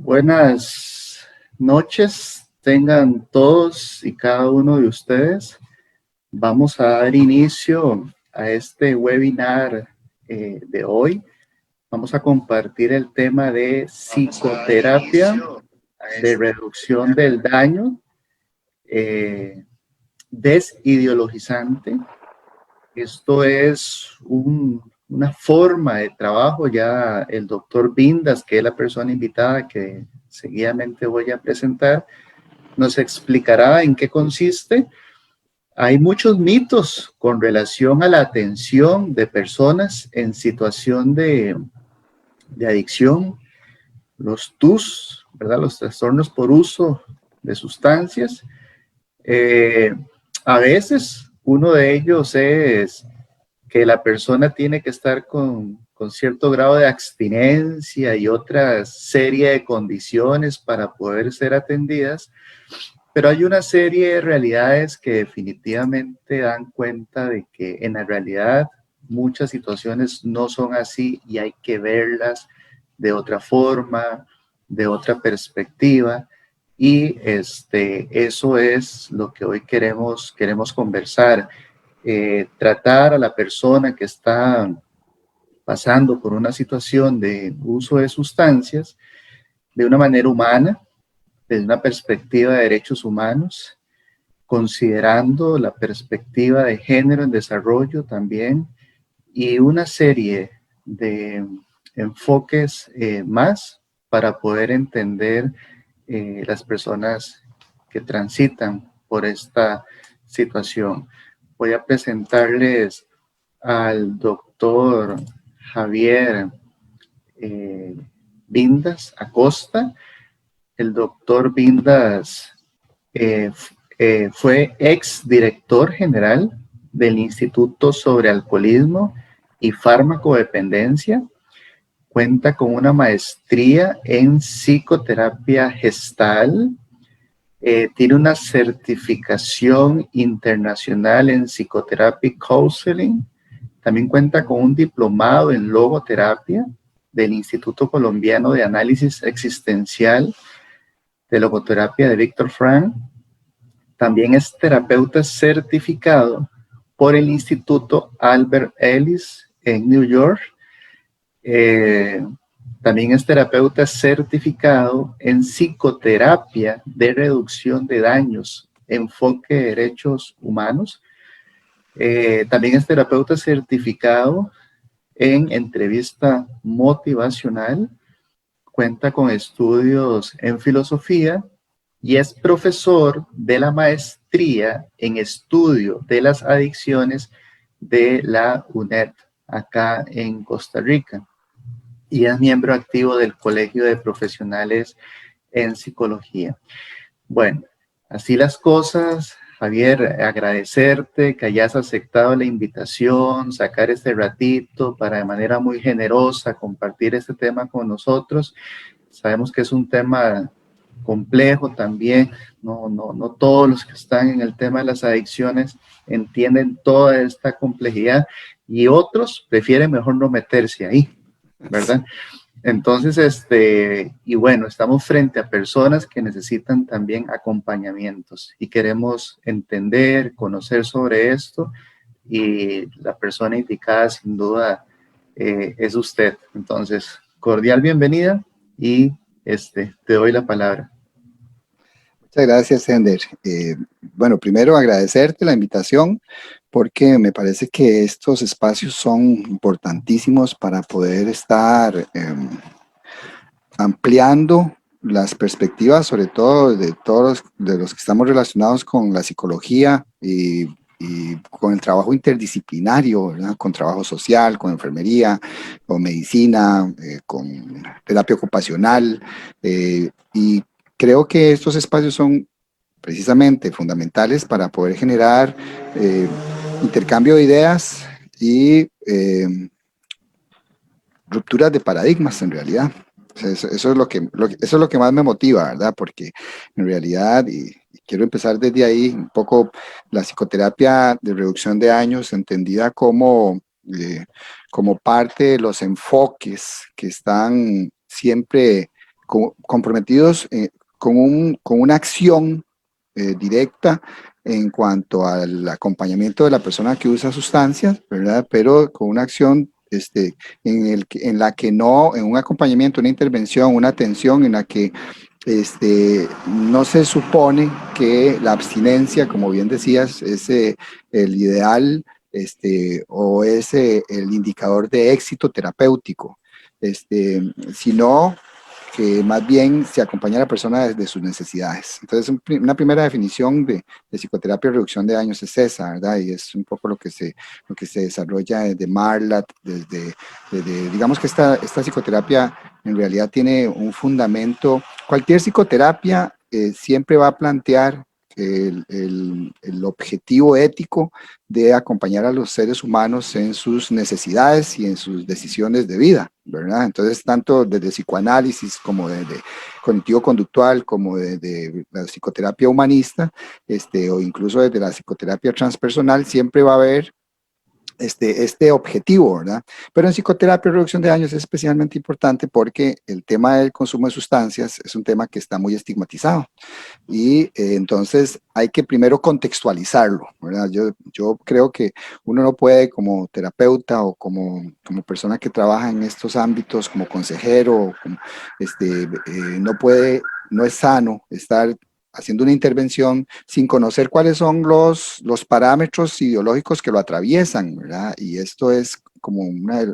Buenas noches, tengan todos y cada uno de ustedes. Vamos a dar inicio a este webinar de hoy. Vamos a compartir el tema de psicoterapia de reducción del daño desideologizante. Esto es una forma de trabajo. Ya el doctor Vindas, que es la persona invitada que seguidamente voy a presentar, nos explicará en qué consiste. Hay muchos mitos con relación a la atención de personas en situación de adicción, los TUS, ¿verdad? Los trastornos por uso de sustancias. A veces uno de ellos es que la persona tiene que estar con cierto grado de abstinencia y otra serie de condiciones para poder ser atendidas, pero hay una serie de realidades que definitivamente dan cuenta de que en la realidad muchas situaciones no son así y hay que verlas de otra forma, de otra perspectiva. Y eso es lo que hoy queremos conversar. Tratar a la persona que está pasando por una situación de uso de sustancias de una manera humana, desde una perspectiva de derechos humanos, considerando la perspectiva de género en desarrollo también y una serie de enfoques más para poder entender las personas que transitan por esta situación. Voy a presentarles al doctor Javier Vindas Acosta. El doctor Vindas fue ex director general del Instituto sobre Alcoholismo y Farmacodependencia. Cuenta con una maestría en psicoterapia gestal. Tiene una certificación internacional en psicoterapia counseling. También cuenta con un diplomado en logoterapia del Instituto Colombiano de Análisis Existencial de Logoterapia de Víctor Frank. También es terapeuta certificado por el Instituto Albert Ellis en New York. También es terapeuta certificado en psicoterapia de reducción de daños, enfoque de derechos humanos. También es terapeuta certificado en entrevista motivacional. Cuenta con estudios en filosofía y es profesor de la maestría en estudio de las adicciones de la UNED acá en Costa Rica. Y es miembro activo del Colegio de Profesionales en Psicología. Bueno, así las cosas. Javier, agradecerte que hayas aceptado la invitación, sacar este ratito para de manera muy generosa compartir este tema con nosotros. Sabemos que es un tema complejo también, no todos los que están en el tema de las adicciones entienden toda esta complejidad y otros prefieren mejor no meterse ahí, ¿verdad? Entonces, y bueno, estamos frente a personas que necesitan también acompañamientos y queremos entender, conocer sobre esto y la persona indicada sin duda es usted. Entonces, cordial bienvenida y te doy la palabra. Muchas gracias, Ender. Bueno, primero agradecerte la invitación porque me parece que estos espacios son importantísimos para poder estar ampliando las perspectivas, sobre todo de todos los que estamos relacionados con la psicología y con el trabajo interdisciplinario, ¿verdad? Con trabajo social, con enfermería, con medicina, con terapia ocupacional. Y creo que estos espacios son precisamente fundamentales para poder generar intercambio de ideas y rupturas de paradigmas en realidad. Eso es lo que más me motiva, ¿verdad? Porque en realidad, y quiero empezar desde ahí, un poco la psicoterapia de reducción de daños entendida como parte de los enfoques que están siempre comprometidos con una acción directa en cuanto al acompañamiento de la persona que usa sustancias, ¿verdad? Pero con una acción en la que no, en un acompañamiento, una intervención, una atención en la que no se supone que la abstinencia, como bien decías, es el ideal o es el indicador de éxito terapéutico, sino que más bien se acompaña a la persona desde sus necesidades. Entonces, una primera definición de psicoterapia y reducción de daños es esa, ¿verdad? Y es un poco lo que se desarrolla desde Marlat, digamos que esta psicoterapia en realidad tiene un fundamento. Cualquier psicoterapia siempre va a plantear el objetivo ético de acompañar a los seres humanos en sus necesidades y en sus decisiones de vida, ¿verdad? Entonces, tanto desde psicoanálisis como desde cognitivo-conductual, como desde la psicoterapia humanista, o incluso desde la psicoterapia transpersonal, siempre va a haber este objetivo, ¿verdad? Pero en psicoterapia y reducción de daños es especialmente importante porque el tema del consumo de sustancias es un tema que está muy estigmatizado y entonces hay que primero contextualizarlo, ¿verdad? Yo creo que uno no puede como terapeuta o como persona que trabaja en estos ámbitos, como consejero, no es sano estar haciendo una intervención sin conocer cuáles son los parámetros ideológicos que lo atraviesan, ¿verdad? Y esto es como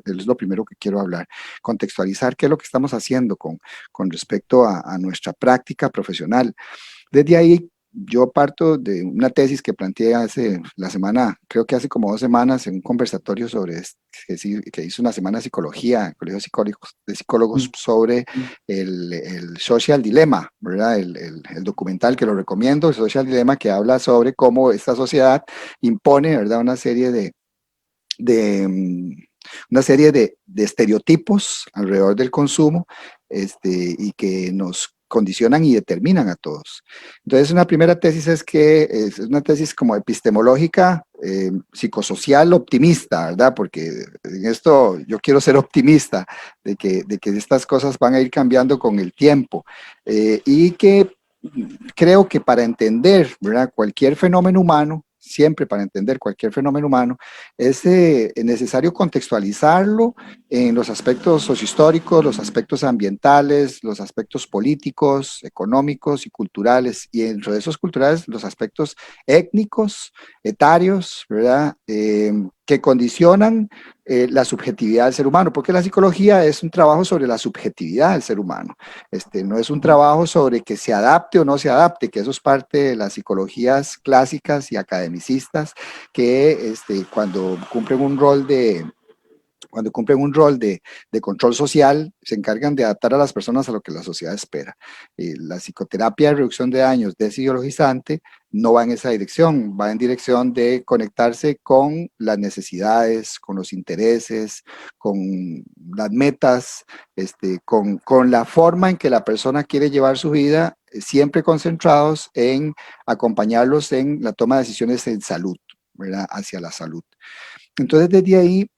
es lo primero que quiero hablar, contextualizar qué es lo que estamos haciendo con respecto a nuestra práctica profesional. Desde ahí yo parto de una tesis que planteé creo que hace como 2 semanas, en un conversatorio que hizo una semana de psicología, en colegios de psicólogos sobre el Social Dilemma, ¿verdad? El documental que lo recomiendo, el Social Dilemma, que habla sobre cómo esta sociedad impone, ¿verdad? De, mm, una serie de estereotipos alrededor del consumo, y que nos condicionan y determinan a todos. Entonces, una primera tesis es una tesis como epistemológica, psicosocial, optimista, ¿verdad? Porque en esto yo quiero ser optimista de que estas cosas van a ir cambiando con el tiempo, y que creo que para entender, ¿verdad? Cualquier fenómeno humano, siempre para entender cualquier fenómeno humano, es necesario contextualizarlo en los aspectos sociohistóricos, los aspectos ambientales, los aspectos políticos, económicos y culturales, y dentro de esos culturales, los aspectos étnicos, etarios, ¿verdad? Que condicionan la subjetividad del ser humano, porque la psicología es un trabajo sobre la subjetividad del ser humano. No es un trabajo sobre que se adapte o no se adapte, que eso es parte de las psicologías clásicas y academicistas, que cuando cumplen un rol de control social, se encargan de adaptar a las personas a lo que la sociedad espera. La psicoterapia de reducción de daños desideologizante no va en esa dirección, va en dirección de conectarse con las necesidades, con los intereses, con las metas, con la forma en que la persona quiere llevar su vida, siempre concentrados en acompañarlos en la toma de decisiones en salud, ¿verdad? Hacia la salud. Entonces, desde ahí,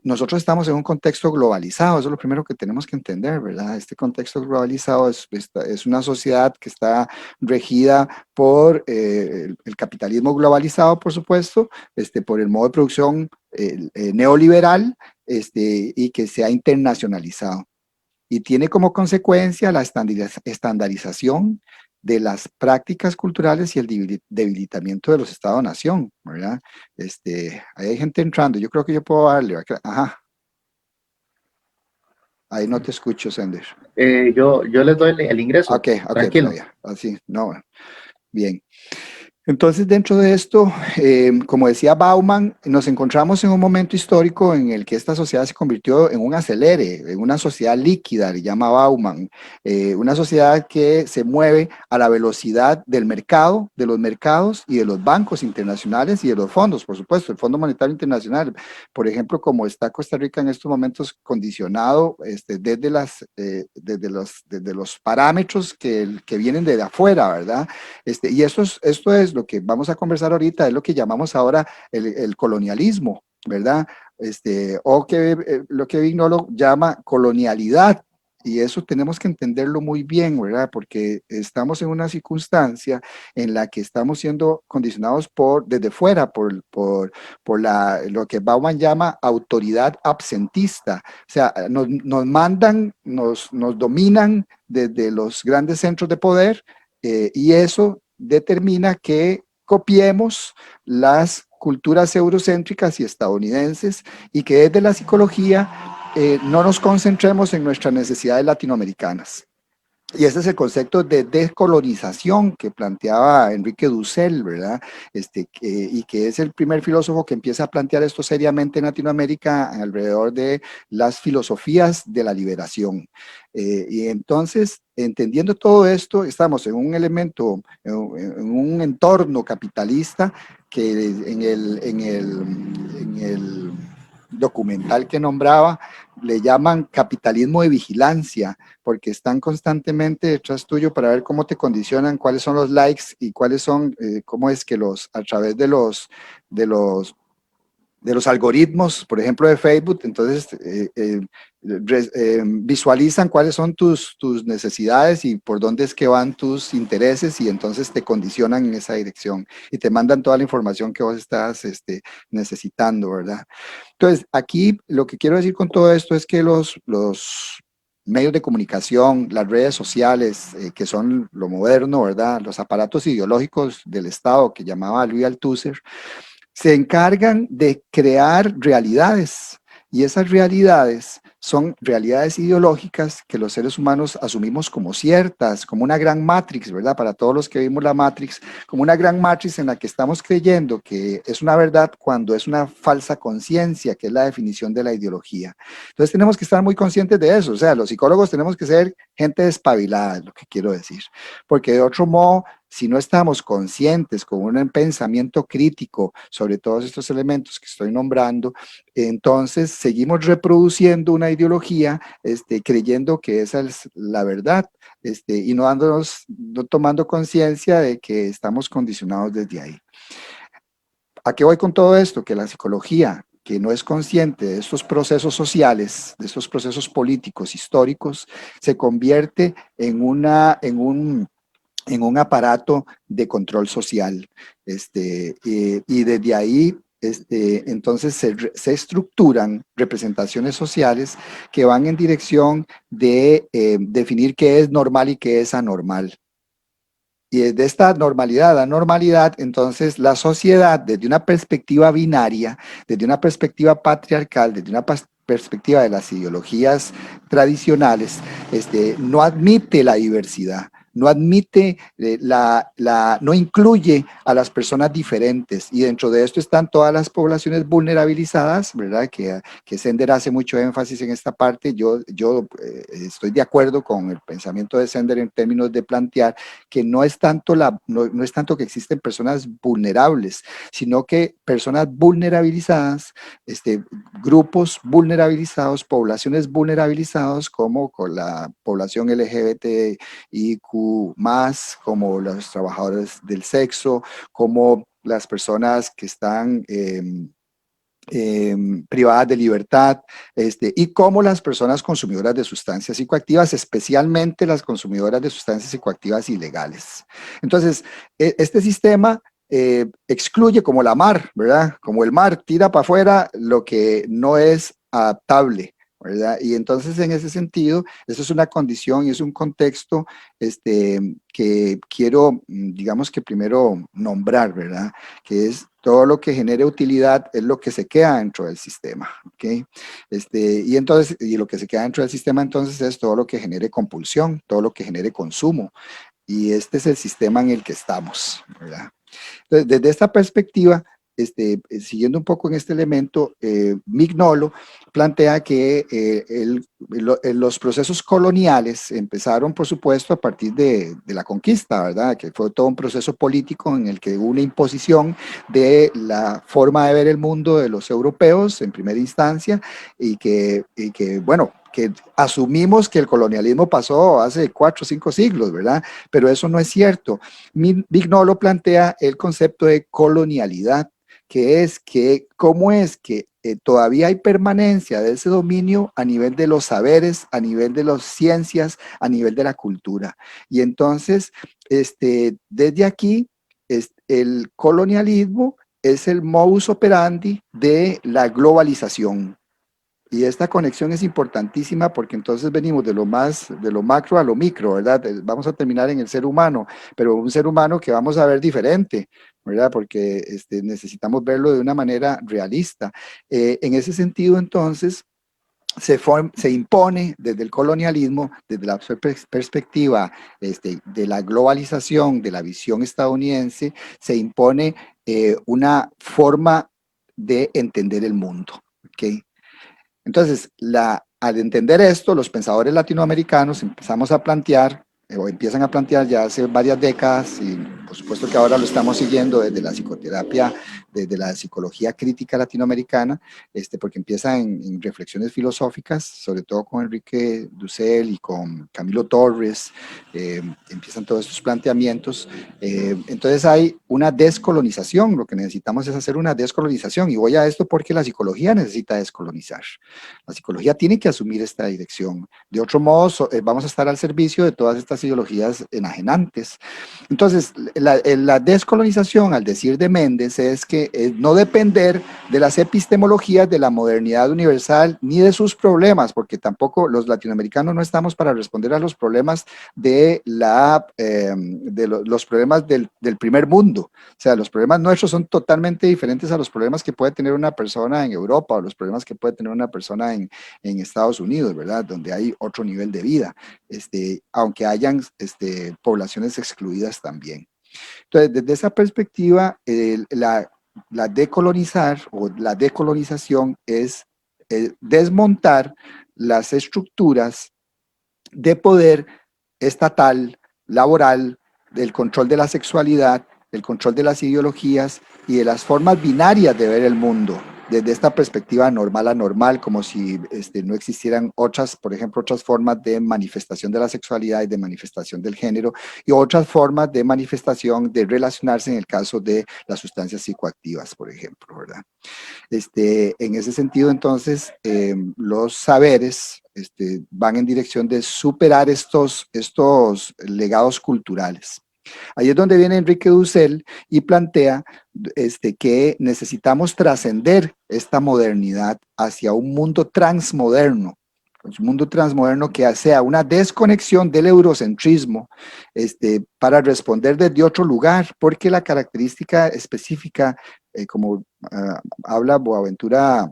nosotros estamos en un contexto globalizado, eso es lo primero que tenemos que entender, ¿verdad? Este contexto globalizado es una sociedad que está regida por el capitalismo globalizado, por supuesto, por el modo de producción neoliberal, y que se ha internacionalizado. Y tiene como consecuencia la estandarización de las prácticas culturales y el debilitamiento de los estados-nación, ¿verdad? Ahí hay gente entrando, yo creo que yo puedo darle, ajá, ahí no te escucho, Sender. Yo les doy el ingreso. Ok, Tranquilo. todavía, así, no, bien. Entonces, dentro de esto, como decía Bauman, nos encontramos en un momento histórico en el que esta sociedad se convirtió en un acelere, en una sociedad líquida, le llama Bauman, una sociedad que se mueve a la velocidad del mercado, de los mercados y de los bancos internacionales y de los fondos, por supuesto, el Fondo Monetario Internacional, por ejemplo, como está Costa Rica en estos momentos condicionado desde los parámetros que vienen de afuera, ¿verdad? Y esto es lo que vamos a conversar ahorita, es lo que llamamos ahora el colonialismo, ¿verdad? O que lo que Vignolo llama colonialidad, y eso tenemos que entenderlo muy bien, ¿verdad? Porque estamos en una circunstancia en la que estamos siendo condicionados desde fuera, lo que Bauman llama autoridad absentista. O sea, nos mandan, nos dominan desde los grandes centros de poder, y eso determina que copiemos las culturas eurocéntricas y estadounidenses, y que desde la psicología no nos concentremos en nuestras necesidades latinoamericanas. Y ese es el concepto de descolonización que planteaba Enrique Dussel, ¿verdad? Y que es el primer filósofo que empieza a plantear esto seriamente en Latinoamérica alrededor de las filosofías de la liberación. Y entonces, entendiendo todo esto, estamos en un elemento, en un entorno capitalista que en el documental que nombraba le llaman capitalismo de vigilancia, porque están constantemente detrás tuyo para ver cómo te condicionan, cuáles son los likes y cuáles son, cómo es que a través de los algoritmos, por ejemplo, de Facebook, entonces visualizan cuáles son tus necesidades y por dónde es que van tus intereses, y entonces te condicionan en esa dirección y te mandan toda la información que vos estás necesitando, ¿verdad? Entonces, aquí lo que quiero decir con todo esto es que los medios de comunicación, las redes sociales, que son lo moderno, ¿verdad? Los aparatos ideológicos del Estado, que llamaba Louis Althusser, se encargan de crear realidades, y esas realidades son realidades ideológicas que los seres humanos asumimos como ciertas, como una gran matrix, ¿verdad? Para todos los que vimos la Matrix, como una gran matrix en la que estamos creyendo que es una verdad cuando es una falsa conciencia, que es la definición de la ideología. Entonces tenemos que estar muy conscientes de eso, o sea, los psicólogos tenemos que ser gente despabilada, es lo que quiero decir, porque de otro modo, si no estamos conscientes con un pensamiento crítico sobre todos estos elementos que estoy nombrando, entonces seguimos reproduciendo una ideología, creyendo que esa es la verdad, y no tomando conciencia de que estamos condicionados desde ahí. ¿A qué voy con todo esto? Que la psicología, que no es consciente de estos procesos sociales, de estos procesos políticos, históricos, se convierte en un aparato de control social, y desde ahí, entonces se estructuran representaciones sociales que van en dirección de definir qué es normal y qué es anormal. Y desde esta normalidad a normalidad, entonces la sociedad, desde una perspectiva binaria, desde una perspectiva patriarcal, desde una perspectiva de las ideologías tradicionales, no admite la diversidad, no admite, no incluye a las personas diferentes, y dentro de esto están todas las poblaciones vulnerabilizadas, ¿verdad? Que Sender hace mucho énfasis en esta parte. Yo estoy de acuerdo con el pensamiento de Sender en términos de plantear que no es tanto que existen personas vulnerables, sino que personas vulnerabilizadas, grupos vulnerabilizados, poblaciones vulnerabilizadas, como con la población LGBTIQ+, como los trabajadores del sexo, como las personas que están privadas de libertad, y como las personas consumidoras de sustancias psicoactivas, especialmente las consumidoras de sustancias psicoactivas ilegales. Entonces, este sistema excluye como la mar, ¿verdad? Como el mar tira para afuera lo que no es adaptable, ¿verdad? Y entonces, en ese sentido, eso es una condición y es un contexto que quiero, digamos que primero nombrar, ¿verdad? Que es todo lo que genere utilidad es lo que se queda dentro del sistema, ¿ok? Y lo que se queda dentro del sistema entonces es todo lo que genere compulsión, todo lo que genere consumo, y este es el sistema en el que estamos, ¿verdad? Entonces, desde esta perspectiva, siguiendo un poco en este elemento, Mignolo plantea que los procesos coloniales empezaron, por supuesto, a partir de la conquista, ¿verdad? Que fue todo un proceso político en el que hubo una imposición de la forma de ver el mundo de los europeos en primera instancia, bueno, que asumimos que el colonialismo pasó hace 4 o 5 siglos, ¿verdad? Pero eso no es cierto. Mignolo plantea el concepto de colonialidad, que es que cómo es que todavía hay permanencia de ese dominio a nivel de los saberes, a nivel de las ciencias, a nivel de la cultura. Y entonces, desde aquí, el colonialismo es el modus operandi de la globalización. Y esta conexión es importantísima porque entonces venimos de lo macro a lo micro, ¿verdad? Vamos a terminar en el ser humano, pero un ser humano que vamos a ver diferente, ¿verdad? Porque necesitamos verlo de una manera realista. En ese sentido, entonces, se impone desde el colonialismo, desde la perspectiva de la globalización, de la visión estadounidense, se impone una forma de entender el mundo, ¿ok? Entonces, al entender esto, los pensadores latinoamericanos empezamos a plantear, o empiezan a plantear ya hace varias décadas, y por supuesto que ahora lo estamos siguiendo desde la psicoterapia, desde la psicología crítica latinoamericana, porque empieza en reflexiones filosóficas, sobre todo con Enrique Dussel y con Camilo Torres, empiezan todos estos planteamientos. Entonces hay una descolonización, lo que necesitamos es hacer una descolonización, y voy a esto porque la psicología necesita descolonizar. La psicología tiene que asumir esta dirección. De otro modo, vamos a estar al servicio de todas estas ideologías enajenantes. Entonces, la descolonización, al decir de Méndez, es que no depender de las epistemologías de la modernidad universal ni de sus problemas, porque tampoco los latinoamericanos no estamos para responder a los problemas los problemas del primer mundo. O sea, los problemas nuestros son totalmente diferentes a los problemas que puede tener una persona en Europa o los problemas que puede tener una persona en Estados Unidos, ¿verdad? Donde hay otro nivel de vida, aunque hayan poblaciones excluidas también. Entonces, desde esa perspectiva, la decolonizar o la decolonización es desmontar las estructuras de poder estatal, laboral, del control de la sexualidad, el control de las ideologías y de las formas binarias de ver el mundo, desde esta perspectiva normal a normal, como si no existieran otras, por ejemplo, otras formas de manifestación de la sexualidad y de manifestación del género, y otras formas de manifestación de relacionarse en el caso de las sustancias psicoactivas, por ejemplo, ¿verdad? En ese sentido, entonces, los saberes van en dirección de superar estos legados culturales. Ahí es donde viene Enrique Dussel y plantea que necesitamos trascender esta modernidad hacia un mundo transmoderno, un mundo transmoderno que sea una desconexión del eurocentrismo para responder desde otro lugar, porque la característica específica, como habla Boaventura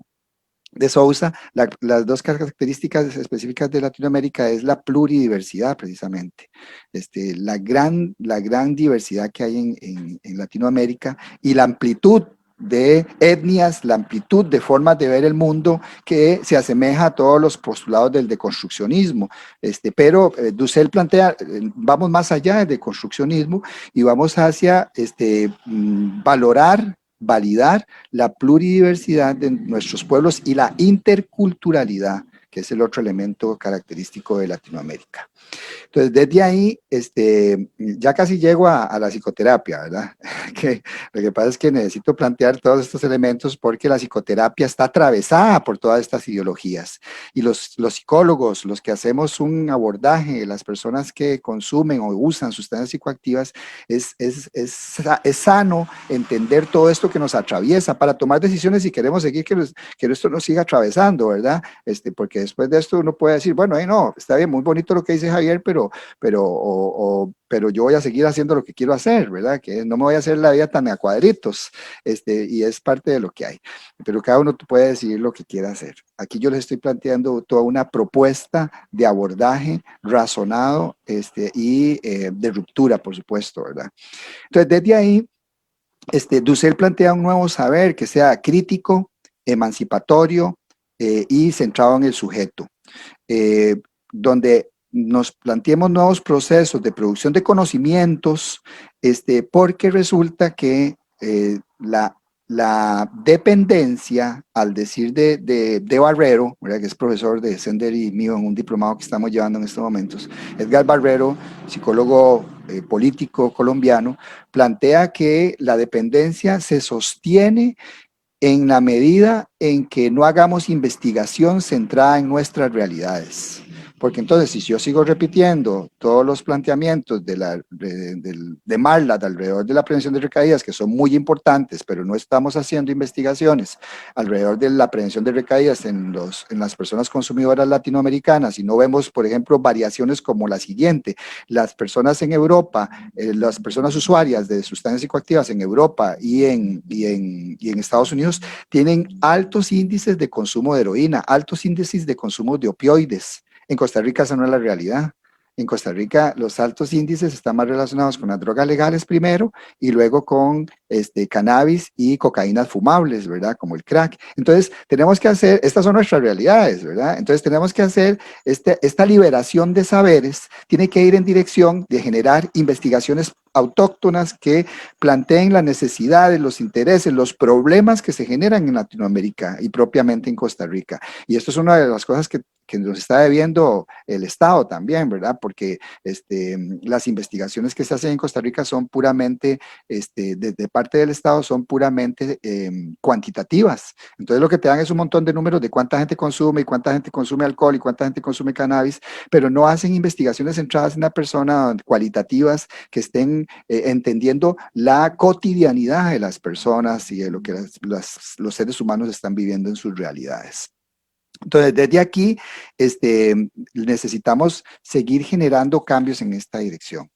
de Sousa, las dos características específicas de Latinoamérica es la pluridiversidad, precisamente. La gran diversidad que hay en Latinoamérica y la amplitud de etnias, la amplitud de formas de ver el mundo que se asemeja a todos los postulados del deconstruccionismo. Pero Dussel plantea, vamos más allá del deconstruccionismo y vamos hacia valorar, validar la pluridiversidad de nuestros pueblos y la interculturalidad, que es el otro elemento característico de Latinoamérica. Entonces, desde ahí, ya casi llego a la psicoterapia, ¿verdad? Que lo que pasa es que necesito plantear todos estos elementos porque la psicoterapia está atravesada por todas estas ideologías. Y los psicólogos, los que hacemos un abordaje, las personas que consumen o usan sustancias psicoactivas, es sano entender todo esto que nos atraviesa para tomar decisiones si queremos seguir que esto nos siga atravesando, ¿verdad? Porque después de esto uno puede decir, bueno, no, está bien, muy bonito lo que dice Javier, pero yo voy a seguir haciendo lo que quiero hacer, ¿verdad? Que no me voy a hacer la vida tan a cuadritos, y es parte de lo que hay. Pero cada uno puede decidir lo que quiera hacer. Aquí yo les estoy planteando toda una propuesta de abordaje razonado y de ruptura, por supuesto, ¿verdad? Entonces, desde ahí, Dussel plantea un nuevo saber que sea crítico, emancipatorio y centrado en el sujeto, donde nos planteemos nuevos procesos de producción de conocimientos, porque resulta que la dependencia, al decir de Barrero, ¿verdad? Que es profesor de Sender y mío en un diplomado que estamos llevando en estos momentos, Edgar Barrero, psicólogo político colombiano, plantea que la dependencia se sostiene en la medida en que no hagamos investigación centrada en nuestras realidades. Porque entonces, si yo sigo repitiendo todos los planteamientos de Marlad alrededor de la prevención de recaídas, que son muy importantes, pero no estamos haciendo investigaciones alrededor de la prevención de recaídas en las personas consumidoras latinoamericanas, y no vemos, por ejemplo, variaciones como la siguiente: las personas en Europa, las personas usuarias de sustancias psicoactivas en Europa y en Estados Unidos tienen altos índices de consumo de heroína, altos índices de consumo de opioides. En Costa Rica esa no es la realidad. En Costa Rica los altos índices están más relacionados con las drogas legales primero y luego con cannabis y cocaínas fumables, ¿verdad? Como el crack. Entonces tenemos que hacer, estas son nuestras realidades, ¿verdad? Entonces tenemos que hacer esta liberación de saberes, tiene que ir en dirección de generar investigaciones autóctonas que planteen las necesidades, los intereses, los problemas que se generan en Latinoamérica y propiamente en Costa Rica. Y esto es una de las cosas que nos está debiendo el Estado también, ¿verdad? Porque las investigaciones que se hacen en Costa Rica son puramente, de parte del Estado, son puramente cuantitativas. Entonces lo que te dan es un montón de números de cuánta gente consume y cuánta gente consume alcohol y cuánta gente consume cannabis, pero no hacen investigaciones centradas en la persona, cualitativas, que estén entendiendo la cotidianidad de las personas y de lo que los seres humanos están viviendo en sus realidades. Entonces, desde aquí necesitamos seguir generando cambios en esta dirección.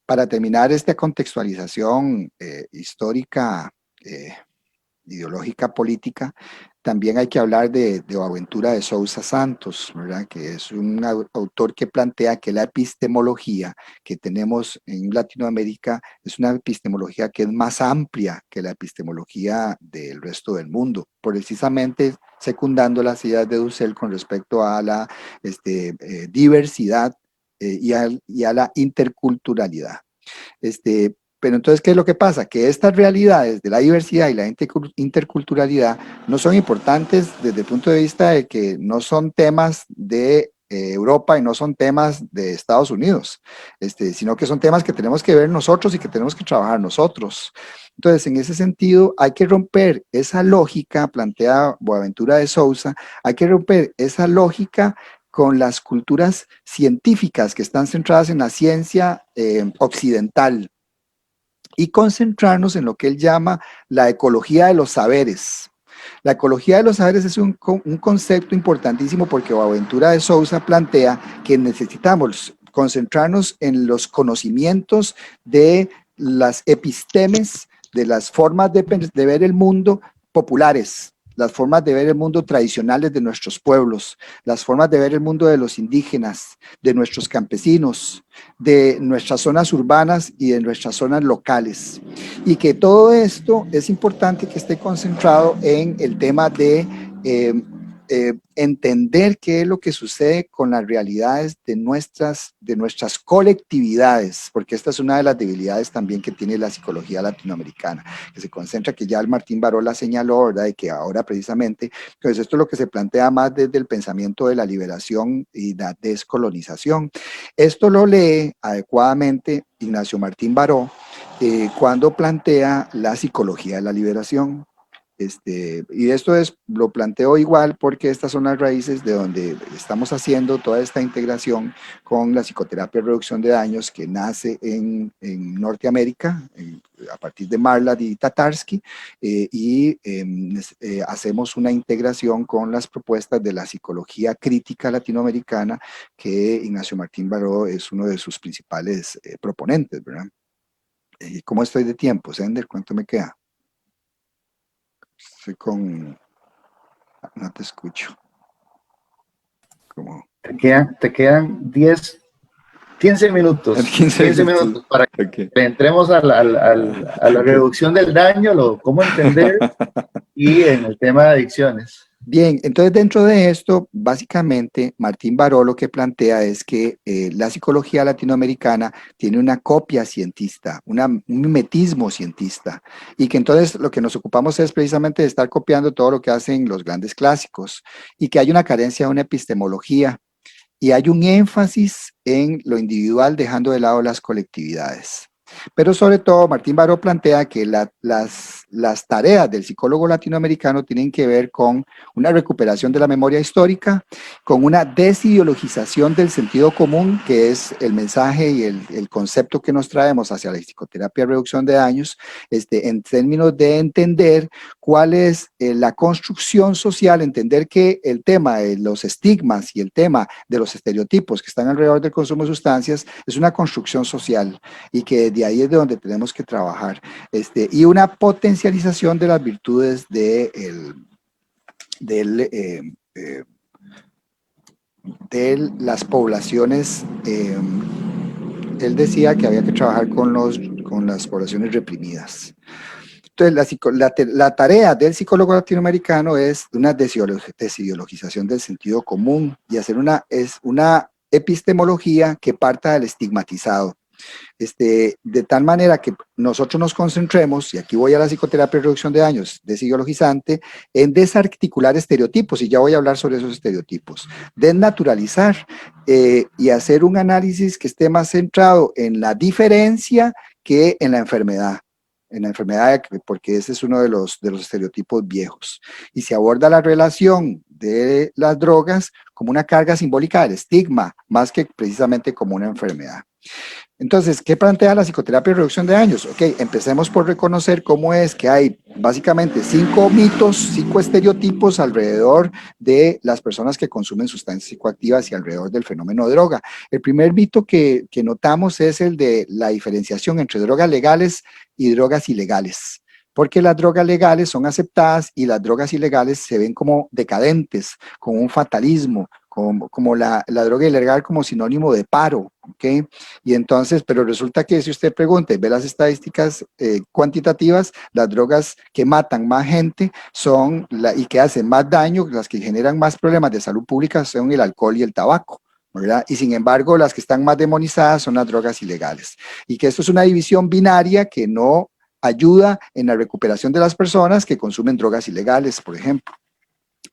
Para terminar esta contextualización histórica, ideológica, política, también hay que hablar de Boaventura de Sousa Santos, ¿verdad? Que es un autor que plantea que la epistemología que tenemos en Latinoamérica es una epistemología que es más amplia que la epistemología del resto del mundo, precisamente secundando las ideas de Dussel con respecto a la diversidad y a la interculturalidad. Pero entonces, ¿qué es lo que pasa? Que estas realidades de la diversidad y la interculturalidad no son importantes desde el punto de vista de que no son temas de Europa y no son temas de Estados Unidos, sino que son temas que tenemos que ver nosotros y que tenemos que trabajar nosotros. Entonces, en ese sentido, hay que romper esa lógica planteada Boaventura de Sousa, hay que romper esa lógica con las culturas científicas que están centradas en la ciencia occidental, y concentrarnos en lo que él llama la ecología de los saberes. La ecología de los saberes es un concepto importantísimo porque Boaventura de Sousa plantea que necesitamos concentrarnos en los conocimientos de las epistemes, de las formas de ver el mundo populares, las formas de ver el mundo tradicionales de nuestros pueblos, las formas de ver el mundo de los indígenas, de nuestros campesinos, de nuestras zonas urbanas y de nuestras zonas locales. Y que todo esto es importante que esté concentrado en el tema de entender qué es lo que sucede con las realidades de nuestras colectividades, porque esta es una de las debilidades también que tiene la psicología latinoamericana, que se concentra, que ya el Martín Baró la señaló, ¿verdad? Y que ahora precisamente, pues esto es lo que se plantea más desde el pensamiento de la liberación y la descolonización. Esto lo lee adecuadamente Ignacio Martín Baró cuando plantea la psicología de la liberación. Y esto lo planteo igual porque estas son las raíces de donde estamos haciendo toda esta integración con la psicoterapia de reducción de daños que nace en Norteamérica, a partir de Marlad y Tatarsky, hacemos una integración con las propuestas de la psicología crítica latinoamericana, que Ignacio Martín Baró es uno de sus principales proponentes, ¿verdad? ¿Cómo estoy de tiempo, Sender? ¿Cuánto me queda? Estoy con... No te escucho. ¿Cómo? Te quedan 15 minutos. 15 minutos para que entremos a la reducción del daño, cómo entender y en el tema de adicciones. Bien, entonces dentro de esto, básicamente, Martín Baró lo que plantea es que la psicología latinoamericana tiene una copia cientista, un mimetismo cientista, y que entonces lo que nos ocupamos es precisamente de estar copiando todo lo que hacen los grandes clásicos, y que hay una carencia de una epistemología, y hay un énfasis en lo individual dejando de lado las colectividades. Pero sobre todo, Martín Baró plantea que las las tareas del psicólogo latinoamericano tienen que ver con una recuperación de la memoria histórica, con una desideologización del sentido común, que es el mensaje y el concepto que nos traemos hacia la psicoterapia de reducción de daños, en términos de entender cuál es la construcción social, entender que el tema de los estigmas y el tema de los estereotipos que están alrededor del consumo de sustancias es una construcción social y que de ahí es de donde tenemos que trabajar. Y una potencialización de las virtudes de las poblaciones. Él decía que había que trabajar con las poblaciones reprimidas. Entonces, la tarea del psicólogo latinoamericano es una desideologización del sentido común y hacer una epistemología que parta del estigmatizado. De tal manera que nosotros nos concentremos, y aquí voy a la psicoterapia de reducción de daños desideologizante, en desarticular estereotipos, y ya voy a hablar sobre esos estereotipos, desnaturalizar y hacer un análisis que esté más centrado en la diferencia que en la enfermedad. Porque ese es uno de los estereotipos viejos. Y se aborda la relación de las drogas como una carga simbólica del estigma, más que precisamente como una enfermedad. Entonces, ¿qué plantea la psicoterapia de reducción de daños? Ok, empecemos por reconocer cómo es que hay básicamente 5 mitos, 5 estereotipos alrededor de las personas que consumen sustancias psicoactivas y alrededor del fenómeno de droga. El primer mito que notamos es el de la diferenciación entre drogas legales y drogas ilegales, porque las drogas legales son aceptadas y las drogas ilegales se ven como decadentes, con un fatalismo, como la droga ilegal como sinónimo de paro, ¿ok? Y entonces, pero resulta que si usted pregunta y ve las estadísticas cuantitativas, las drogas que matan más gente y que hacen más daño, las que generan más problemas de salud pública son el alcohol y el tabaco, ¿verdad? Y sin embargo, las que están más demonizadas son las drogas ilegales. Y que esto es una división binaria que no ayuda en la recuperación de las personas que consumen drogas ilegales, por ejemplo.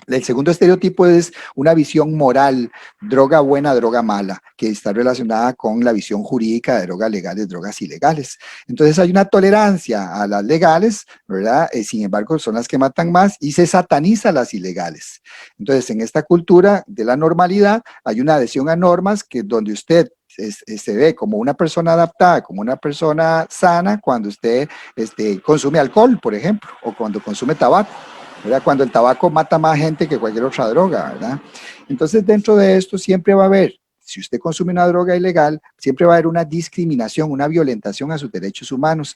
El segundo estereotipo es una visión moral, droga buena, droga mala, que está relacionada con la visión jurídica de drogas legales, drogas ilegales. Entonces hay una tolerancia a las legales, ¿verdad? Sin embargo, son las que matan más y se sataniza las ilegales. Entonces, en esta cultura de la normalidad hay una adhesión a normas que donde usted se ve como una persona adaptada, como una persona sana cuando usted consume alcohol, por ejemplo, o cuando consume tabaco, ¿verdad? Cuando el tabaco mata más gente que cualquier otra droga, ¿verdad? Entonces, dentro de esto siempre va a haber, si usted consume una droga ilegal, siempre va a haber una discriminación, una violentación a sus derechos humanos,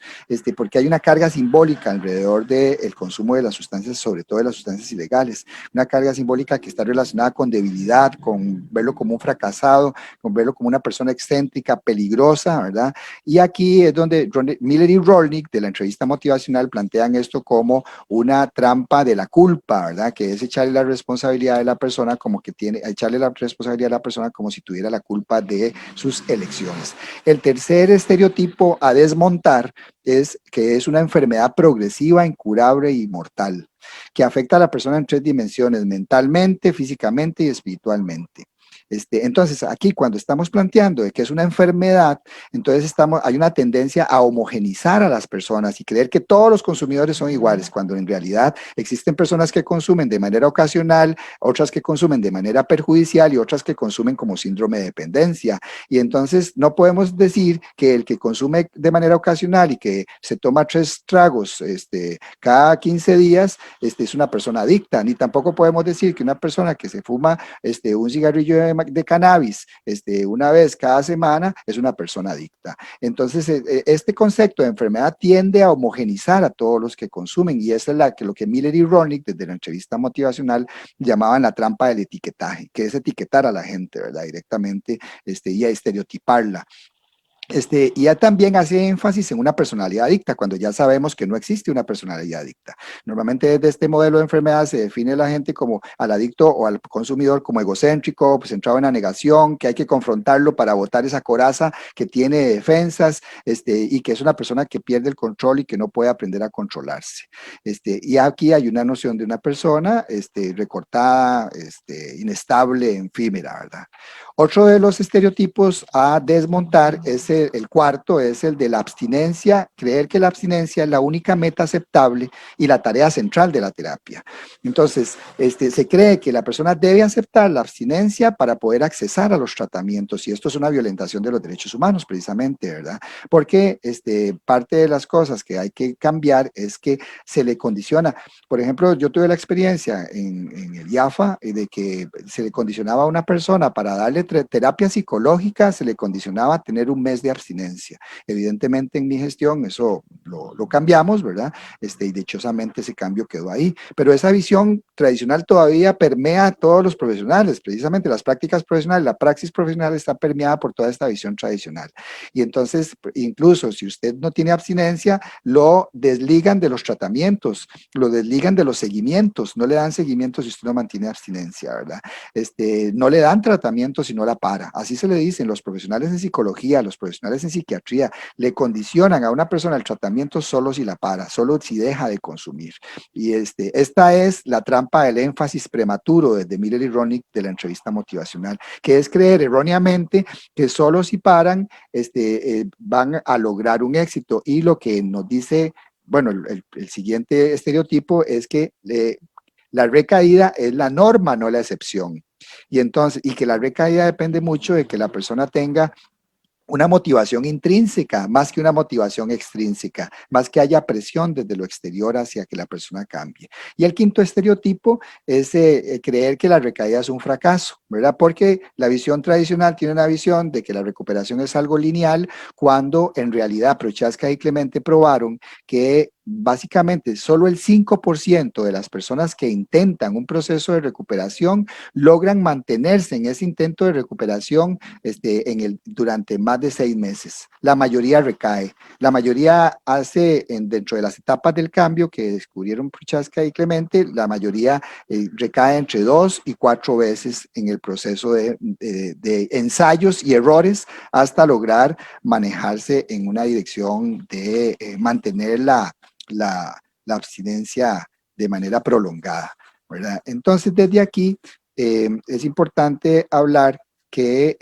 porque hay una carga simbólica alrededor del consumo de las sustancias, sobre todo de las sustancias ilegales, una carga simbólica que está relacionada con debilidad, con verlo como un fracasado, con verlo como una persona excéntrica, peligrosa, ¿verdad? Y aquí es donde Miller y Rolnick, de la entrevista motivacional, plantean esto como una trampa de la culpa, ¿verdad? Que es echarle la responsabilidad de la persona echarle la responsabilidad a la persona como si tuviera la culpa de sus elecciones. El tercer estereotipo a desmontar es que es una enfermedad progresiva, incurable y mortal, que afecta a la persona en 3 dimensiones, mentalmente, físicamente y espiritualmente. Entonces, aquí cuando estamos planteando de que es una enfermedad, entonces hay una tendencia a homogenizar a las personas y creer que todos los consumidores son iguales, cuando en realidad existen personas que consumen de manera ocasional, otras que consumen de manera perjudicial y otras que consumen como síndrome de dependencia. Y entonces no podemos decir que el que consume de manera ocasional y que se toma 3 tragos cada 15 días es una persona adicta, ni tampoco podemos decir que una persona que se fuma un cigarrillo de cannabis una vez cada semana es una persona adicta. Entonces, este concepto de enfermedad tiende a homogenizar a todos los que consumen y eso es lo que Miller y Rolnick desde la entrevista motivacional llamaban la trampa del etiquetaje, que es etiquetar a la gente, ¿verdad? Directamente y a estereotiparla. Y ya también hace énfasis en una personalidad adicta, cuando ya sabemos que no existe una personalidad adicta. Normalmente desde este modelo de enfermedad se define la gente como al adicto o al consumidor como egocéntrico, pues centrado en la negación, que hay que confrontarlo para botar esa coraza que tiene defensas, y que es una persona que pierde el control y que no puede aprender a controlarse. Y aquí hay una noción de una persona recortada, inestable, efímera, ¿verdad? Otro de los estereotipos a desmontar es el cuarto es el de la abstinencia, creer que la abstinencia es la única meta aceptable y la tarea central de la terapia. Entonces, se cree que la persona debe aceptar la abstinencia para poder accesar a los tratamientos, y esto es una violentación de los derechos humanos precisamente, ¿verdad? Porque parte de las cosas que hay que cambiar es que se le condiciona. Por ejemplo, yo tuve la experiencia en el IAFA de que se le condicionaba a una persona para darle terapia psicológica, se le condicionaba a tener un mes de abstinencia. Evidentemente en mi gestión eso lo cambiamos, ¿verdad? Y dichosamente ese cambio quedó ahí. Pero esa visión tradicional todavía permea a todos los profesionales, precisamente las prácticas profesionales, la praxis profesional está permeada por toda esta visión tradicional. Y entonces, incluso si usted no tiene abstinencia, lo desligan de los tratamientos, lo desligan de los seguimientos, no le dan seguimiento si usted no mantiene abstinencia, ¿verdad? No le dan tratamiento si no la para. Así se le dicen los profesionales en psicología, los profesionales en psiquiatría, le condicionan a una persona el tratamiento solo si la para, solo si deja de consumir. Y esta es la trampa del énfasis prematuro desde Miller y Ronig de la entrevista motivacional, que es creer erróneamente que solo si paran van a lograr un éxito. Y lo que nos dice, bueno, el siguiente estereotipo es que la recaída es la norma, no la excepción. Y entonces, y que la recaída depende mucho de que la persona tenga una motivación intrínseca, más que una motivación extrínseca, más que haya presión desde lo exterior hacia que la persona cambie. Y el quinto estereotipo es creer que la recaída es un fracaso, ¿verdad? Porque la visión tradicional tiene una visión de que la recuperación es algo lineal, cuando en realidad Prochaska y Clemente probaron que básicamente solo el 5% de las personas que intentan un proceso de recuperación logran mantenerse en ese intento de recuperación durante más de 6 meses. La mayoría recae. La mayoría hace, dentro de las etapas del cambio que descubrieron Prochaska y Clemente, la mayoría recae entre 2 y 4 veces en el proceso de ensayos y errores hasta lograr manejarse en una dirección de mantener la abstinencia de manera prolongada, ¿verdad? Entonces, desde aquí es importante hablar que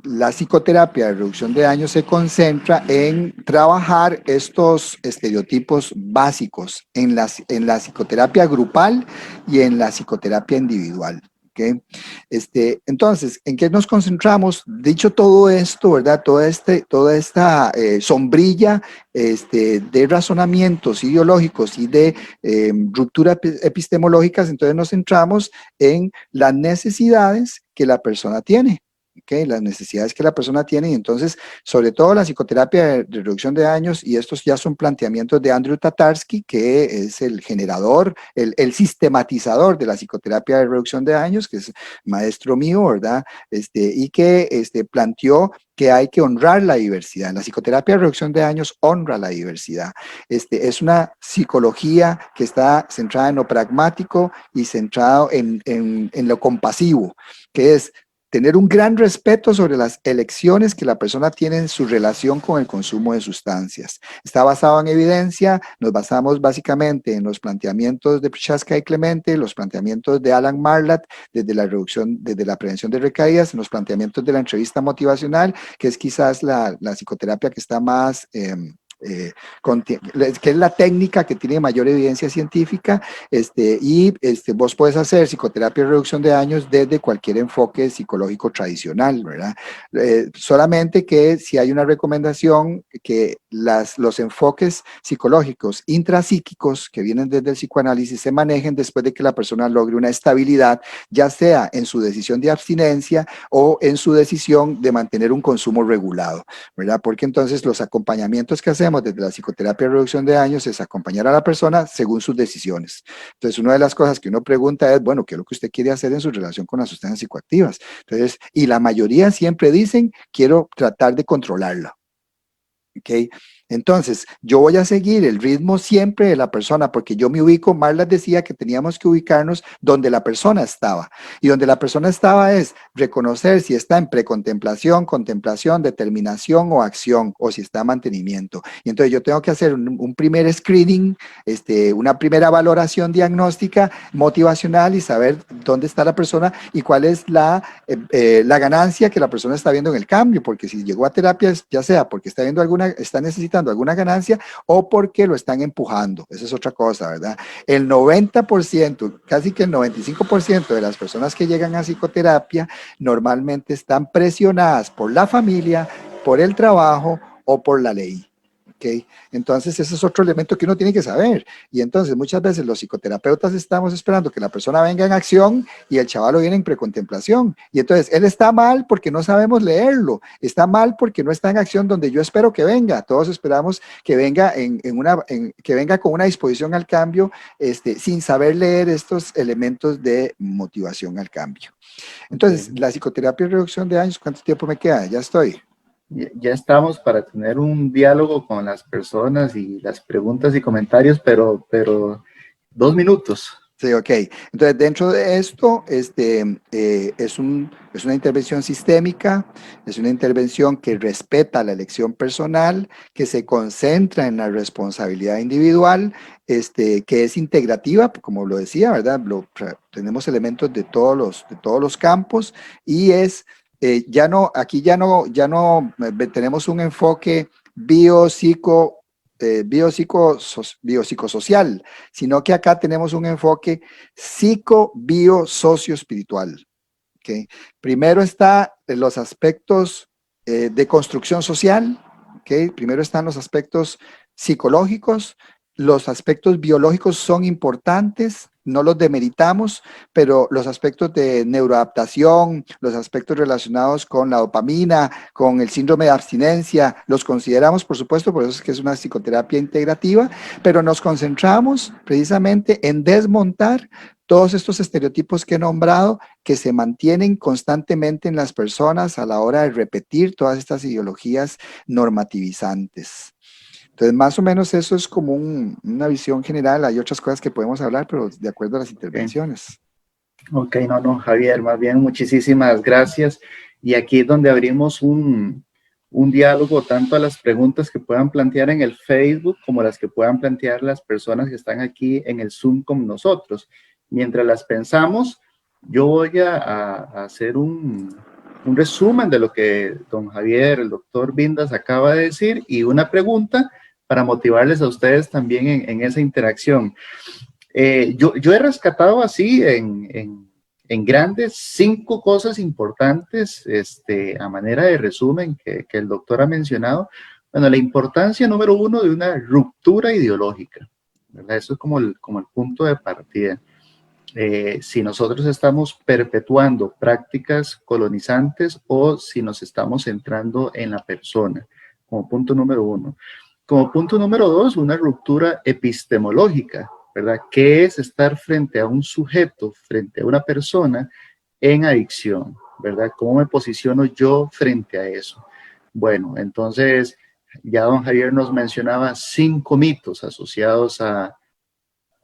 la psicoterapia de reducción de daño se concentra en trabajar estos estereotipos básicos en la psicoterapia grupal y en la psicoterapia individual. ¿Okay? Entonces, ¿en qué nos concentramos? Dicho todo esto, ¿verdad? Toda esta sombrilla de razonamientos ideológicos y de rupturas epistemológicas, entonces nos centramos en las necesidades que la persona tiene. Okay, las necesidades que la persona tiene, y entonces, sobre todo la psicoterapia de reducción de daños, y estos ya son planteamientos de Andrew Tatarsky, que es el generador, el sistematizador de la psicoterapia de reducción de daños, que es maestro mío, ¿verdad? Y que planteó que hay que honrar la diversidad. La psicoterapia de reducción de daños honra la diversidad. Es una psicología que está centrada en lo pragmático y centrado en lo compasivo, que es tener un gran respeto sobre las elecciones que la persona tiene en su relación con el consumo de sustancias. Está basado en evidencia, nos basamos básicamente en los planteamientos de Prochaska y Clemente, los planteamientos de Alan Marlatt desde la prevención de recaídas, en los planteamientos de la entrevista motivacional, que es quizás la psicoterapia que está más... que es la técnica que tiene mayor evidencia científica, vos puedes hacer psicoterapia de reducción de daños desde cualquier enfoque psicológico tradicional, ¿verdad? Solamente que si hay una recomendación que los enfoques psicológicos intrapsíquicos que vienen desde el psicoanálisis se manejen después de que la persona logre una estabilidad, ya sea en su decisión de abstinencia o en su decisión de mantener un consumo regulado, ¿verdad? Porque entonces los acompañamientos que hacemos desde la psicoterapia de reducción de daños es acompañar a la persona según sus decisiones. Entonces, una de las cosas que uno pregunta es, bueno, ¿qué es lo que usted quiere hacer en su relación con las sustancias psicoactivas? Entonces, y la mayoría siempre dicen, quiero tratar de controlarla. ¿Okay? Entonces, yo voy a seguir el ritmo siempre de la persona, porque yo me ubico, Marla decía que teníamos que ubicarnos donde la persona estaba. Y donde la persona estaba es reconocer si está en precontemplación, contemplación, determinación o acción, o si está en mantenimiento. Y entonces yo tengo que hacer un primer screening, una primera valoración diagnóstica, motivacional, y saber dónde está la persona y cuál es la ganancia que la persona está viendo en el cambio, porque si llegó a terapia, ya sea porque está necesitando alguna ganancia o porque lo están empujando. Esa es otra cosa, ¿verdad? El 90%, casi que el 95% de las personas que llegan a psicoterapia normalmente están presionadas por la familia, por el trabajo o por la ley. ¿Okay? Entonces ese es otro elemento que uno tiene que saber. Y entonces muchas veces los psicoterapeutas estamos esperando que la persona venga en acción y el chavalo viene en precontemplación. Y entonces él está mal porque no sabemos leerlo, está mal porque no está en acción donde yo espero que venga. Todos esperamos que venga, que venga con una disposición al cambio, sin saber leer estos elementos de motivación al cambio. Entonces, Ok. la psicoterapia y reducción de daños, ¿cuánto tiempo me queda? Ya estoy. Ya estamos para tener un diálogo con las personas y las preguntas y comentarios, pero 2 minutos. Sí, ok. Entonces, dentro de esto, es una intervención sistémica, es una intervención que respeta la elección personal, que se concentra en la responsabilidad individual, que es integrativa, como lo decía, ¿verdad? Tenemos elementos de todos los campos y tenemos un enfoque biopsicosocial, sino que acá tenemos un enfoque psico-bio-socio-espiritual. ¿Okay? Primero está los aspectos de construcción social, ¿okay? Primero están los aspectos psicológicos, los aspectos biológicos son importantes, no los demeritamos, pero los aspectos de neuroadaptación, los aspectos relacionados con la dopamina, con el síndrome de abstinencia, los consideramos, por supuesto, por eso es que es una psicoterapia integrativa, pero nos concentramos precisamente en desmontar todos estos estereotipos que he nombrado que se mantienen constantemente en las personas a la hora de repetir todas estas ideologías normativizantes. Entonces, más o menos eso es como una visión general. Hay otras cosas que podemos hablar, pero de acuerdo a las Okay. intervenciones. Ok, no, Javier, más bien muchísimas gracias. Y aquí es donde abrimos un diálogo tanto a las preguntas que puedan plantear en el Facebook como las que puedan plantear las personas que están aquí en el Zoom con nosotros. Mientras las pensamos, yo voy a hacer un resumen de lo que don Javier, el doctor Vindas, acaba de decir y una pregunta para motivarles a ustedes también en esa interacción. Yo he rescatado así en grandes 5 cosas importantes, a manera de resumen que el doctor ha mencionado. Bueno, la importancia número 1 de una ruptura ideológica, ¿verdad? Eso es como el punto de partida. Si nosotros estamos perpetuando prácticas colonizantes o si nos estamos centrando en la persona, como punto número 1. Como punto número 2, una ruptura epistemológica, ¿verdad? ¿Qué es estar frente a un sujeto, frente a una persona en adicción, ¿verdad? ¿Cómo me posiciono yo frente a eso? Bueno, entonces ya don Javier nos mencionaba 5 mitos asociados a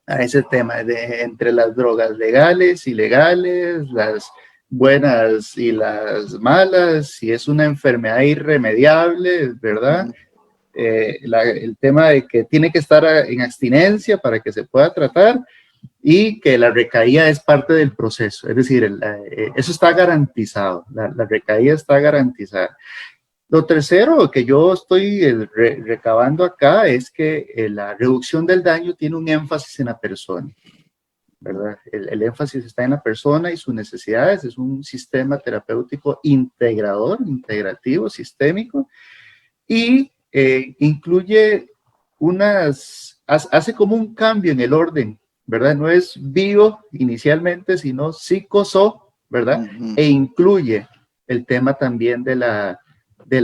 ese tema entre las drogas legales, ilegales, las buenas y las malas, si es una enfermedad irremediable, ¿verdad? El tema de que tiene que estar en abstinencia para que se pueda tratar y que la recaída es parte del proceso, es decir, eso está garantizado, la recaída está garantizada. Lo tercero que yo estoy recabando acá es que la reducción del daño tiene un énfasis en la persona, ¿verdad? El énfasis está en la persona y sus necesidades, es un sistema terapéutico integrador, integrativo, sistémico, y incluye hace como un cambio en el orden, ¿verdad? No es bio inicialmente, sino psicoso, ¿verdad? E incluye el tema también de la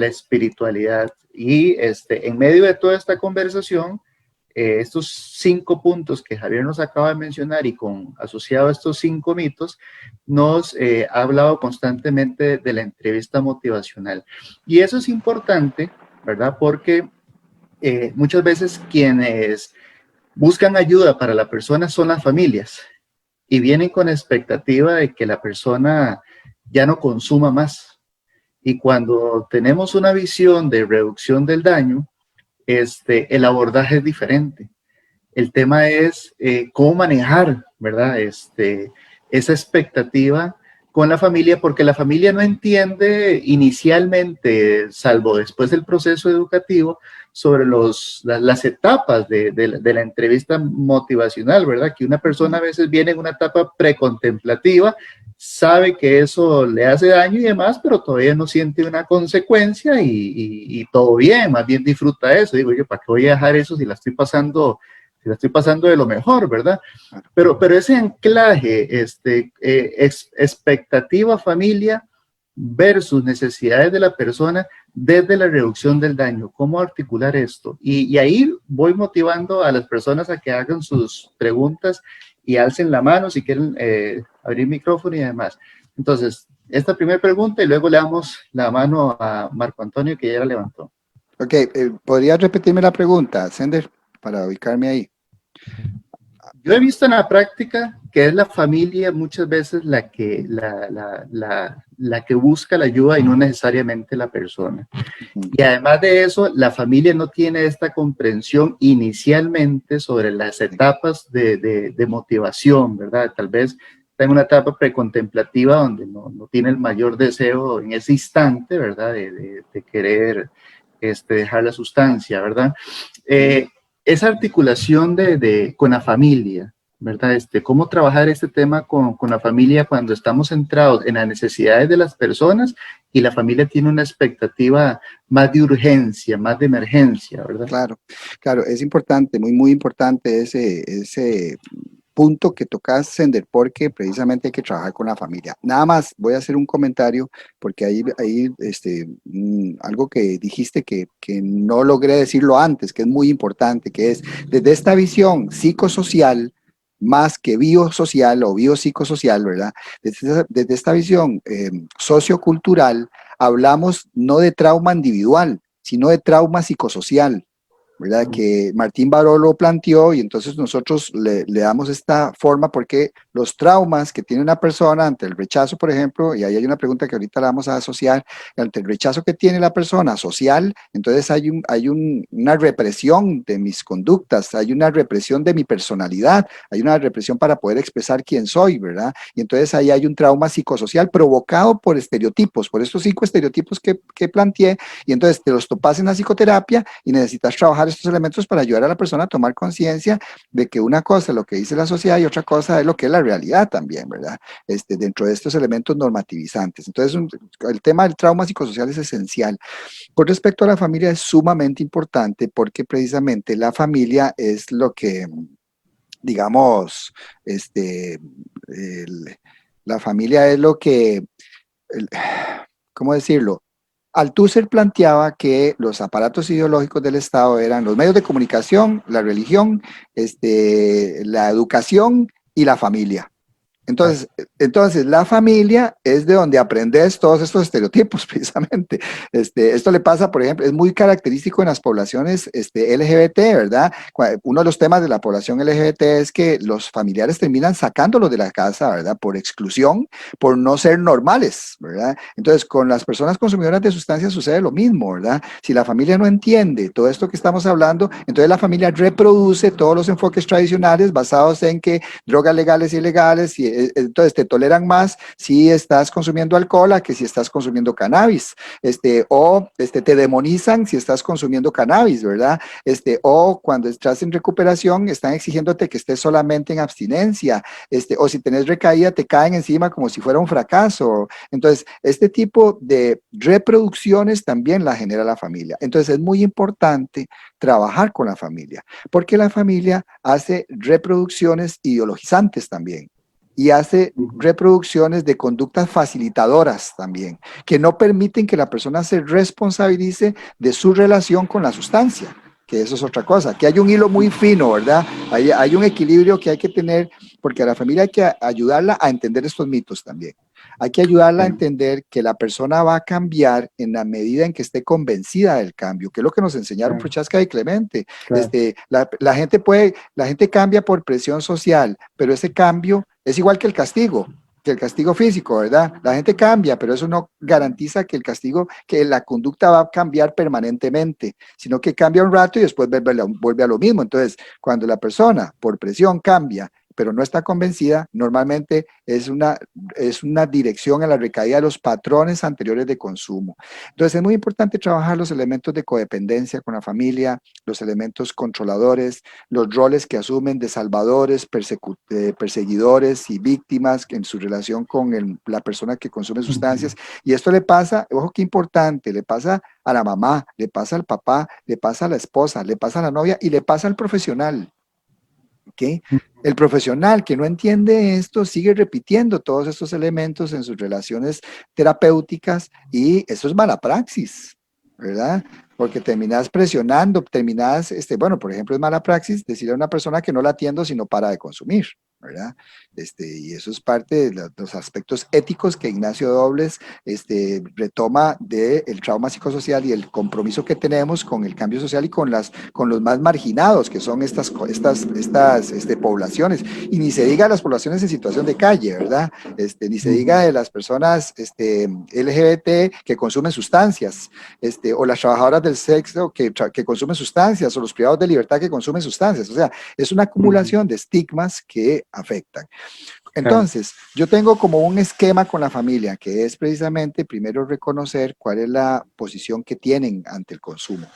espiritualidad. Y en medio de toda esta conversación, estos 5 puntos que Javier nos acaba de mencionar y asociado a estos 5 mitos, nos ha hablado constantemente de la entrevista motivacional. Y eso es importante, ¿verdad? Porque muchas veces quienes buscan ayuda para la persona son las familias y vienen con expectativa de que la persona ya no consuma más. Y cuando tenemos una visión de reducción del daño, el abordaje es diferente. El tema es cómo manejar, ¿verdad? Esa expectativa con la familia, porque la familia no entiende inicialmente, salvo después del proceso educativo, sobre las etapas de la entrevista motivacional, ¿verdad? Que una persona a veces viene en una etapa precontemplativa, sabe que eso le hace daño y demás, pero todavía no siente una consecuencia y todo bien, más bien disfruta eso. Digo yo, ¿para qué voy a dejar eso si la estoy pasando de lo mejor, ¿verdad? Pero ese anclaje, expectativa familia versus necesidades de la persona desde la reducción del daño, ¿cómo articular esto? Y ahí voy motivando a las personas a que hagan sus preguntas y alcen la mano si quieren abrir micrófono y demás. Entonces, esta primera pregunta y luego le damos la mano a Marco Antonio que ya la levantó. Ok, ¿podrías repetirme la pregunta, Sender, para ubicarme ahí? Yo he visto en la práctica que es la familia muchas veces la que busca la ayuda y no necesariamente la persona. Y además de eso, la familia no tiene esta comprensión inicialmente sobre las etapas de motivación, ¿verdad? Tal vez está en una etapa precontemplativa donde no tiene el mayor deseo en ese instante, ¿verdad? De querer dejar la sustancia, ¿verdad? Esa articulación con la familia, ¿verdad? Cómo trabajar este tema con la familia cuando estamos centrados en las necesidades de las personas y la familia tiene una expectativa más de urgencia, más de emergencia, ¿verdad? Claro, es importante, muy importante ese punto que tocas, Sender, porque precisamente hay que trabajar con la familia. Nada más voy a hacer un comentario, porque ahí algo que dijiste que no logré decirlo antes, que es muy importante, que es desde esta visión psicosocial, más que biosocial o biopsicosocial, ¿verdad? Desde esta visión sociocultural, hablamos no de trauma individual, sino de trauma psicosocial, ¿verdad? Que Martín Baró planteó y entonces nosotros le damos esta forma porque los traumas que tiene una persona ante el rechazo, por ejemplo, y ahí hay una pregunta que ahorita la vamos a asociar, ante el rechazo que tiene la persona social, entonces hay una represión de mis conductas, hay una represión de mi personalidad, hay una represión para poder expresar quién soy, ¿verdad? Y entonces ahí hay un trauma psicosocial provocado por estereotipos, por estos 5 estereotipos que planteé, y entonces te los topas en la psicoterapia y necesitas trabajar estos elementos para ayudar a la persona a tomar conciencia de que una cosa es lo que dice la sociedad y otra cosa es lo que es la realidad también, ¿verdad? Dentro de estos elementos normativizantes. Entonces, el tema del trauma psicosocial es esencial. Con respecto a la familia es sumamente importante porque precisamente la familia es lo que, digamos, la familia es lo que, ¿cómo decirlo? Althusser planteaba que los aparatos ideológicos del Estado eran los medios de comunicación, la religión, la educación y la familia. Entonces, la familia es de donde aprendes todos estos estereotipos, precisamente. Esto le pasa, por ejemplo, es muy característico en las poblaciones LGBT, ¿verdad? Uno de los temas de la población LGBT es que los familiares terminan sacándolos de la casa, ¿verdad? Por exclusión, por no ser normales, ¿verdad? Entonces, con las personas consumidoras de sustancias sucede lo mismo, ¿verdad? Si la familia no entiende todo esto que estamos hablando, entonces la familia reproduce todos los enfoques tradicionales basados en que drogas legales y ilegales, y entonces te toleran más si estás consumiendo alcohol a que si estás consumiendo cannabis, te demonizan si estás consumiendo cannabis, ¿verdad? O cuando estás en recuperación están exigiéndote que estés solamente en abstinencia, o si tenés recaída te caen encima como si fuera un fracaso. Entonces, este tipo de reproducciones también la genera la familia. Entonces, es muy importante trabajar con la familia, porque la familia hace reproducciones ideologizantes también. Y hace reproducciones de conductas facilitadoras también, que no permiten que la persona se responsabilice de su relación con la sustancia, que eso es otra cosa, que hay un hilo muy fino, ¿verdad? Hay un equilibrio que hay que tener, porque a la familia hay que ayudarla a entender estos mitos también. Hay que ayudarla a Sí, entender que la persona va a cambiar en la medida en que esté convencida del cambio, que es lo que nos enseñaron claro, Prochaska y Clemente. claro. La gente cambia por presión social, pero ese cambio es igual que el castigo físico, ¿verdad? La gente cambia, pero eso no garantiza que el castigo, que la conducta va a cambiar permanentemente, sino que cambia un rato y después vuelve a lo mismo. Entonces, cuando la persona por presión cambia, pero no está convencida, normalmente es una dirección a la recaída de los patrones anteriores de consumo. Entonces, es muy importante trabajar los elementos de codependencia con la familia, los elementos controladores, los roles que asumen de salvadores, perseguidores y víctimas en su relación con la persona que consume sustancias. Ujú, Y esto le pasa, ojo qué importante, le pasa a la mamá, le pasa al papá, le pasa a la esposa, le pasa a la novia y le pasa al profesional. ¿Okay? El profesional que no entiende esto sigue repitiendo todos estos elementos en sus relaciones terapéuticas y eso es mala praxis, ¿verdad? Porque terminas presionando, bueno, por ejemplo, es mala praxis decirle a una persona que no la atiendo si no para de consumir, ¿verdad? Y eso es parte de los aspectos éticos que Ignacio Dobles retoma del trauma psicosocial y el compromiso que tenemos con el cambio social y con los más marginados, que son estas poblaciones. Y ni se diga las poblaciones en situación de calle, ¿verdad? Ni se diga ujú. de las personas LGBT que consumen sustancias, o las trabajadoras del sexo que consumen sustancias, o los privados de libertad que consumen sustancias. O sea, es una Ujú, acumulación de estigmas que afectan. claro, Entonces, yo tengo como un esquema con la familia, que es precisamente primero reconocer cuál es la posición que tienen ante el consumo.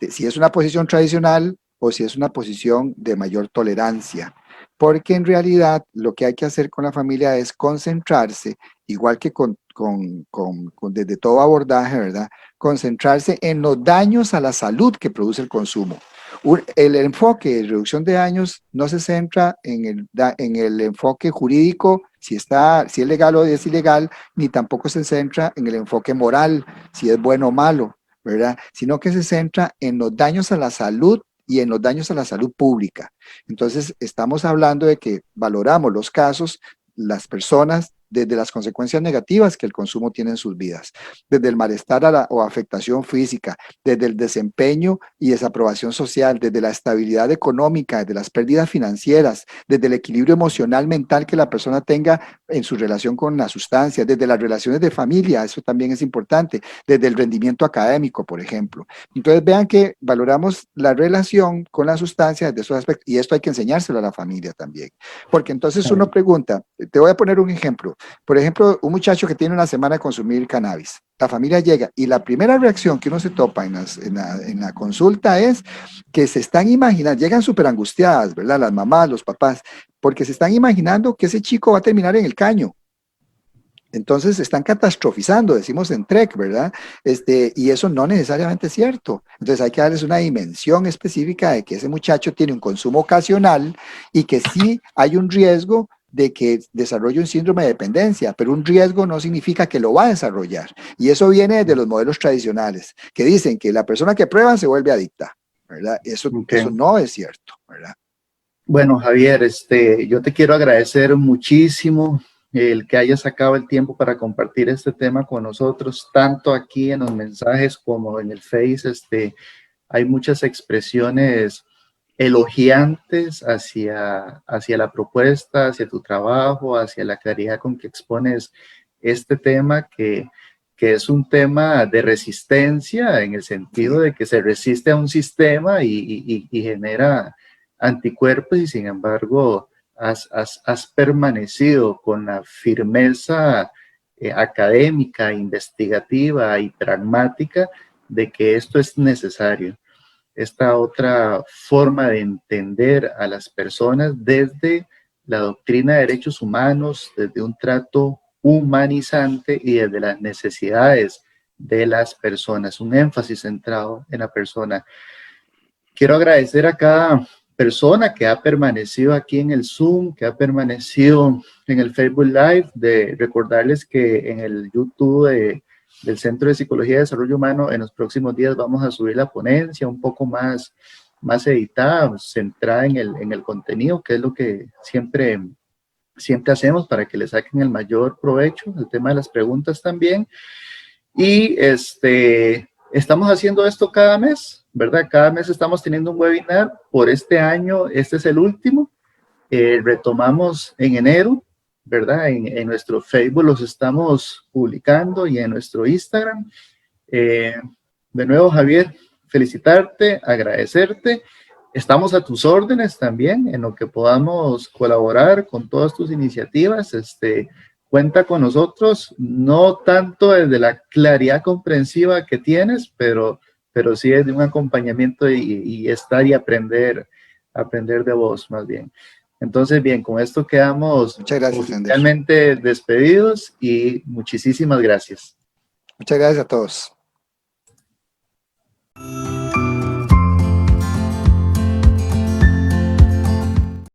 Si es una posición tradicional o si es una posición de mayor tolerancia. Porque en realidad lo que hay que hacer con la familia es concentrarse, igual que desde todo abordaje, ¿verdad? Concentrarse en los daños a la salud que produce el consumo. El enfoque de reducción de daños no se centra en el enfoque jurídico, si es legal o es ilegal, ni tampoco se centra en el enfoque moral, si es bueno o malo, ¿verdad? Sino que se centra en los daños a la salud y en los daños a la salud pública. Entonces, estamos hablando de que valoramos los casos, las personas, desde las consecuencias negativas que el consumo tiene en sus vidas, desde el malestar o afectación física, desde el desempeño y desaprobación social, desde la estabilidad económica, desde las pérdidas financieras, desde el equilibrio emocional mental que la persona tenga en su relación con la sustancia, desde las relaciones de familia, eso también es importante, desde el rendimiento académico, por ejemplo. Entonces vean que valoramos la relación con la sustancia desde esos aspectos y esto hay que enseñárselo a la familia también. Porque entonces uno claro. pregunta, te voy a poner un ejemplo. Por ejemplo, un muchacho que tiene una semana de consumir cannabis. La familia llega y la primera reacción que uno se topa en la consulta es que se están imaginando, llegan súper angustiadas, ¿verdad? Las mamás, los papás, porque se están imaginando que ese chico va a terminar en el caño. Entonces están catastrofizando, decimos en TREC, ¿verdad? Y eso no necesariamente es cierto. Entonces hay que darles una dimensión específica de que ese muchacho tiene un consumo ocasional y que sí hay un riesgo de que desarrolle un síndrome de dependencia, pero un riesgo no significa que lo va a desarrollar. Y eso viene de los modelos tradicionales, que dicen que la persona que prueba se vuelve adicta, ¿verdad? Ok. Eso no es cierto, ¿verdad? Bueno, Javier, yo te quiero agradecer muchísimo el que hayas sacado el tiempo para compartir este tema con nosotros, tanto aquí en los mensajes como en el Face. Hay muchas expresiones elogiantes hacia la propuesta, hacia tu trabajo, hacia la claridad con que expones este tema que es un tema de resistencia en el sentido Sí, de que se resiste a un sistema y genera anticuerpos y sin embargo has permanecido con la firmeza académica, investigativa y pragmática de que esto es necesario. Esta otra forma de entender a las personas desde la doctrina de derechos humanos, desde un trato humanizante y desde las necesidades de las personas, un énfasis centrado en la persona. Quiero agradecer a cada persona que ha permanecido aquí en el Zoom, que ha permanecido en el Facebook Live, de recordarles que en el YouTube del Centro de Psicología y Desarrollo Humano en los próximos días vamos a subir la ponencia un poco más editada, centrada en el contenido, que es lo que siempre siempre hacemos para que le saquen el mayor provecho, el tema de las preguntas también. Y estamos haciendo esto cada mes, ¿verdad? Cada mes estamos teniendo un webinar. Por este año, este es el último. Retomamos en enero, ¿verdad? En nuestro Facebook los estamos publicando y en nuestro Instagram. De nuevo, Javier, felicitarte, agradecerte. Estamos a tus órdenes también en lo que podamos colaborar con todas tus iniciativas. Cuenta con nosotros, no tanto desde la claridad comprensiva que tienes, pero sí desde un acompañamiento y estar y aprender de vos más bien. Entonces, bien, con esto quedamos oficialmente despedidos y muchísimas gracias. Muchas gracias a todos.